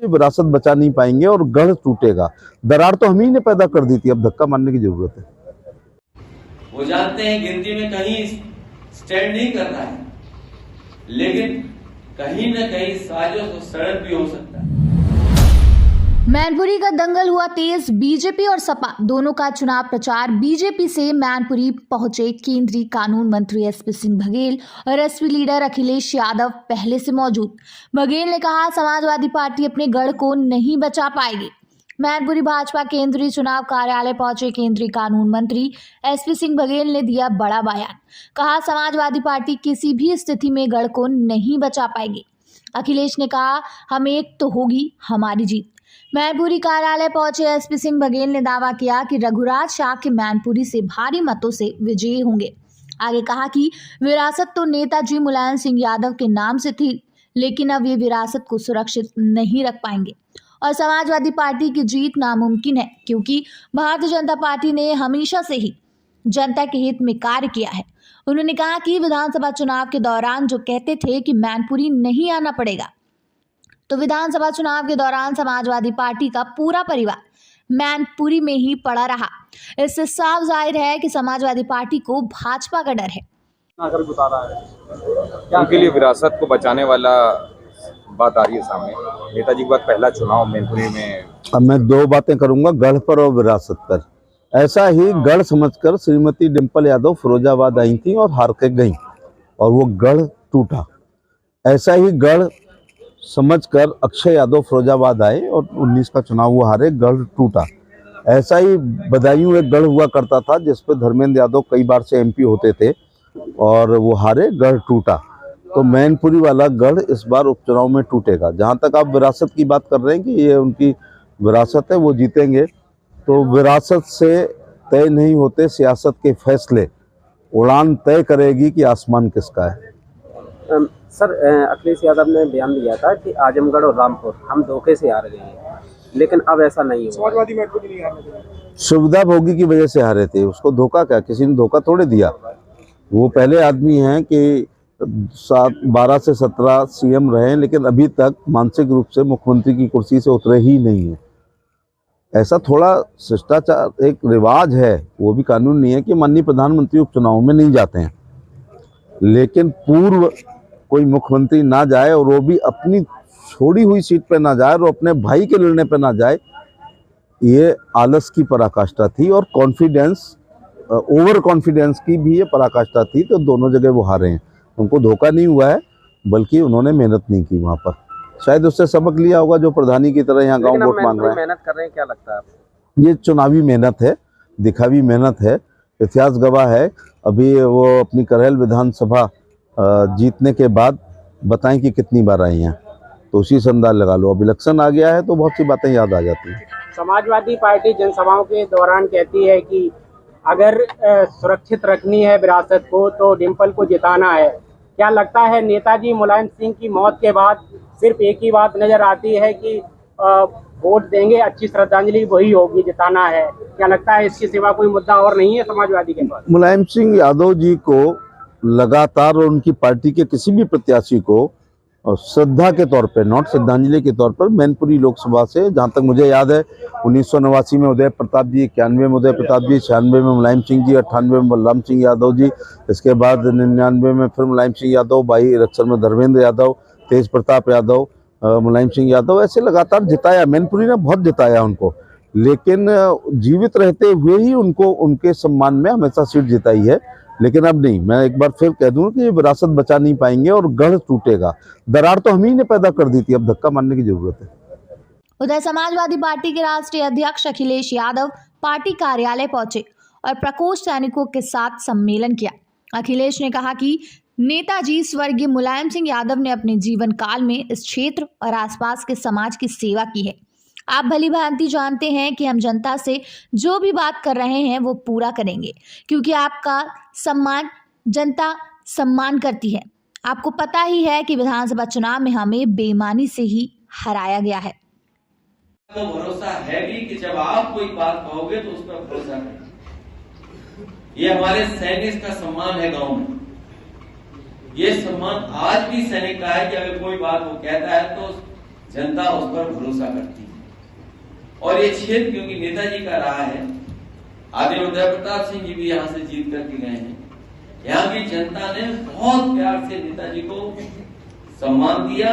विरासत बचा नहीं पाएंगे और गढ़ टूटेगा। दरार तो हम ही ने पैदा कर दी थी, अब धक्का मारने की जरूरत है। वो जानते हैं गिनती में कहीं स्टैंड नहीं कर रहा है, लेकिन कहीं न कहीं साजिश और सड़क भी हो सकता है। मैनपुरी का दंगल हुआ तेज। बीजेपी और सपा दोनों का चुनाव प्रचार। बीजेपी से मैनपुरी पहुंचे केंद्रीय कानून मंत्री एसपी सिंह बघेल और एसपी लीडर अखिलेश यादव पहले से मौजूद। बघेल ने कहा समाजवादी पार्टी अपने गढ़ को नहीं बचा पाएगी। मैनपुरी भाजपा केंद्रीय चुनाव कार्यालय पहुंचे केंद्रीय कानून मंत्री एसपी सिंह बघेल ने दिया बड़ा बयान। कहा समाजवादी पार्टी किसी भी स्थिति में गढ़ को नहीं बचा पाएगी। अखिलेश ने कहा हम एक तो होगी हमारी जीत। मैनपुरी कार्यालय पहुंचे एसपी सिंह बघेल ने दावा किया कि रघुराज शाह के मैनपुरी से भारी मतों से विजयी होंगे। आगे कहा कि विरासत तो नेताजी मुलायम सिंह यादव के नाम से थी, लेकिन अब ये विरासत को सुरक्षित नहीं रख पाएंगे और समाजवादी पार्टी की जीत नामुमकिन है, क्योंकि भारतीय जनता पार्टी ने हमेशा से ही जनता के हित में कार्य किया है। उन्होंने कहा कि विधानसभा चुनाव के दौरान जो कहते थे कि मैनपुरी नहीं आना पड़ेगा, तो विधानसभा चुनाव के दौरान समाजवादी पार्टी का पूरा परिवार मैनपुरी में ही पड़ा रहा। इससे साफ जाहिर है कि समाजवादी पार्टी को भाजपा का डर है। उनके लिए विरासत को बचाने वाला बात आ रही है सामने। नेताजी के बाद पहला चुनाव मैनपुरी में। अब मैं दो बातें करूंगा, गढ़ पर और विरासत पर। ऐसा ही गढ़ समझकर श्रीमती डिम्पल यादव फिरोजाबाद आई थी और हार के गई और वो गढ़ टूटा। ऐसा ही गढ़ समझकर अक्षय यादव फिरोजाबाद आए और 19 का चुनाव वो हारे, गढ़ टूटा। ऐसा ही बदायूं एक गढ़ हुआ करता था जिसपे धर्मेंद्र यादव कई बार से एमपी होते थे और वो हारे, गढ़ टूटा। तो मैनपुरी वाला गढ़ इस बार उपचुनाव में टूटेगा। जहां तक आप विरासत की बात कर रहे हैं कि ये उनकी विरासत है, वो जीतेंगे, तो विरासत से तय नहीं होते सियासत के फैसले। उड़ान तय करेगी कि आसमान किसका है। सर, अखिलेश यादव ने बयान दिया था कि आजमगढ़ और रामपुर हम धोखे से हार गए हैं, लेकिन अब ऐसा नहीं हुआ। समाजवादी में नहीं हारे, सुविधा भोगी की वजह से हारे थे। उसको धोखा क्या, किसी ने धोखा थोड़े दिया। वो पहले आदमी हैं कि 12 से 17 सीएम रहे, लेकिन अभी तक मानसिक रूप से मुख्यमंत्री की कुर्सी से उतरे ही नहीं है। ऐसा थोड़ा शिष्टाचार एक रिवाज है, वो भी कानून नहीं है कि माननीय प्रधानमंत्री उपचुनाव में नहीं जाते हैं, लेकिन पूर्व कोई मुख्यमंत्री ना जाए और वो भी अपनी छोड़ी हुई सीट पे ना जाए और अपने भाई के लड़ने पे ना जाए, ये आलस की पराकाष्ठा थी और कॉन्फिडेंस, ओवर कॉन्फिडेंस की भी ये पराकाष्ठा थी। तो दोनों जगह वो हारे हैं। उनको धोखा नहीं हुआ है, बल्कि उन्होंने मेहनत नहीं की वहाँ पर। शायद उससे सबक लिया होगा जो प्रधानी की तरह यहाँ गाँव वोट मांग रहे हैं। मेहनत कर रहे हैं, क्या लगता है आपको? ये चुनावी मेहनत है, दिखावी मेहनत है। इतिहास गवाह है। अभी वो अपनी करहल विधानसभा जीतने के बाद बताएं कि कितनी बार आई हैं, तो उसी से अंदाज लगा लो। अब इलेक्शन आ गया है तो बहुत सी बातें याद आ जाती हैं। समाजवादी पार्टी जनसभाओं के दौरान कहती है कि अगर सुरक्षित रखनी है विरासत को तो डिम्पल को जिताना है। क्या लगता है नेताजी मुलायम सिंह की मौत के बाद सिर्फ एक ही बात नजर आती है कि वोट देंगे, अच्छी श्रद्धांजलि वही होगी, जिताना है? क्या लगता है इसके सिवा कोई मुद्दा और नहीं है समाजवादी के पास? मुलायम सिंह यादव जी को लगातार और उनकी पार्टी के किसी भी प्रत्याशी को श्रद्धा के तौर पे, नॉट श्रद्धांजलि के तौर पर, मैनपुरी लोकसभा से जहां तक मुझे याद है 1989 में उदय प्रताप जी, 91 में उदय प्रताप जी, 96 में मुलायम सिंह जी, 98 में बलराम सिंह यादव जी, इसके बाद 99 में फिर मुलायम सिंह यादव, 22 इलेक्शन में धर्मेंद्र यादव, तेज प्रताप यादव, मुलायम सिंह यादव, ऐसे लगातार जिताया। मैनपुरी ने बहुत जिताया उनको, लेकिन जीवित रहते हुए ही उनको उनके सम्मान में हमेशा सीट जिताई है। लेकिन अब नहीं। मैं एक बार फिर कह दूं कि ये विरासत बचा नहीं पाएंगे और गढ़ टूटेगा। दरार तो हम ही ने पैदा कर दी थी, अब धक्का मारने की जरूरत है। उधर समाजवादी पार्टी के राष्ट्रीय अध्यक्ष अखिलेश यादव पार्टी कार्यालय पहुंचे और प्रकोष्ठ सैनिकों के साथ सम्मेलन किया। अखिलेश ने कहा कि नेताजी स्वर्गीय मुलायम सिंह यादव ने अपने जीवन काल में इस क्षेत्र और आसपास के समाज की सेवा की है। आप भली भांति जानते हैं कि हम जनता से जो भी बात कर रहे हैं वो पूरा करेंगे, क्योंकि आपका सम्मान जनता सम्मान करती है। आपको पता ही है कि विधानसभा चुनाव में हमें बेईमानी से ही हराया गया है। तो भरोसा है भी कि जब आप कोई बात कहोगे तो उस पर भरोसा करें। ये हमारे सैनिक का सम्मान है गांव में। ये सम्मान आज भी सैनिक का है कि अगर कोई बात वो कहता है तो जनता उस पर भरोसा करती है। और ये क्षेत्र क्योंकि नेताजी का रहा है, आदरणीय उदय प्रताप सिंह जी भी यहाँ से जीत करके गए हैं, यहाँ की जनता ने बहुत प्यार से नेताजी को सम्मान दिया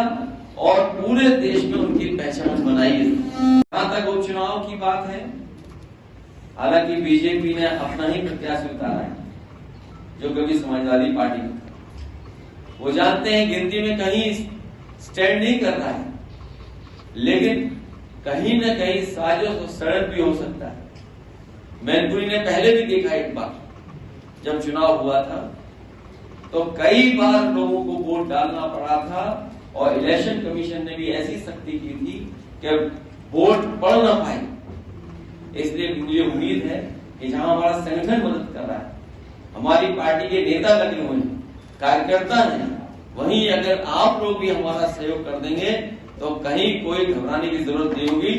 और पूरे देश में उनकी पहचान बनाई है। जहां तक उपचुनाव की बात है, हालांकि बीजेपी ने अपना ही प्रत्याशी उतारा है, जो कभी समाजवादी पार्टी में था। वो जानते हैं गिनती में कहीं स्टैंड नहीं कर रहा है, लेकिन कहीं न कहीं साजिश और षड्यंत्र भी हो सकता है। मैनपुरी ने पहले भी देखा, एक बार जब चुनाव हुआ था तो कई बार लोगों को वोट डालना पड़ा था और इलेक्शन कमीशन ने भी ऐसी सख्ती की थी कि वोट पड़ ना पाए। इसलिए मुझे उम्मीद है कि जहां हमारा संगठन मदद कर रहा है, हमारी पार्टी के नेता लगे हुए हैं, कार्यकर्ता हैं, वहीं अगर आप लोग भी हमारा सहयोग कर देंगे तो कहीं कोई घबराने की जरूरत नहीं होगी।